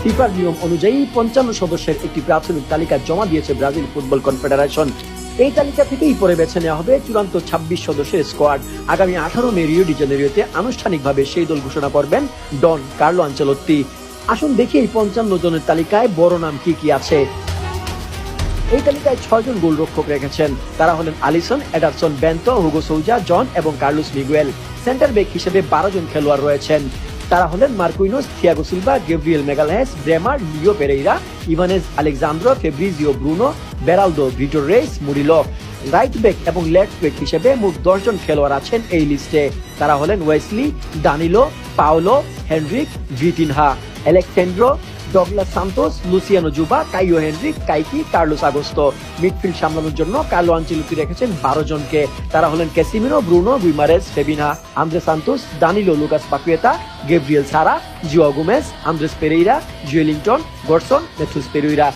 ফিফার নিয়ম অনুযায়ী 55 সদস্যের একটি প্রাথমিক তালিকা জমা দিয়েছে ব্রাজিল ফুটবল কনফেডারেশন। এই তালিকা থেকেই পরে বেছে নেওয়া হবে চূড়ান্ত 26 সদস্যের স্কোয়াড। আগামী 18 মে রিও ডি জেনেরিওতে আনুষ্ঠানিকভাবে সেই দল ঘোষণা করবেন ডন কার্লো আনচেলত্তি। আসুন দেখি এই 55 জনের তালিকায় বড় নাম কি কি আছে। এই তালিকায় 6 জন গোলরক্ষক রেখেছেন। তারা হলেন আলিসন, এডারসন, বেন্তো, হুগো সৌজা, জন এবং কার্লোস মিগুয়েল। সেন্টার ব্যাক হিসেবে 12 জন খেলোয়াড় রয়েছেন। তারা হলেন Marquinhos, Thiago Silva, Gabriel Magalhaes, Bremer, Leo Pereira, Ibanez Alexsandro, Fabricio Bruno, Beraldo, Vitor Reis, Murillo. Right back এবং লেফট ব্যাক হিসেবে মোট 10 জন খেলোয়াড় আছেন এই লিস্টে। তারা হলেন Wesley, Danilo, Paulo, Henrique, Vitinho, Alexsandro, Douglas Santos, Luciano Juba, Caio Henrique, Kaiki, Carlos Augusto. Midfield সামলানোর জন্য কার্লো আনচেলত্তি রেখেছেন 12 জনকে। তারা হলেন Casemiro, Bruno, Guimaraes, Fabinho, Andre Santos, Danilo, Lucas Paqueta, Gabriel Sara, Joao Gomes, Andreas Pereira, Joelinton, Gerson, Matheus Pereira.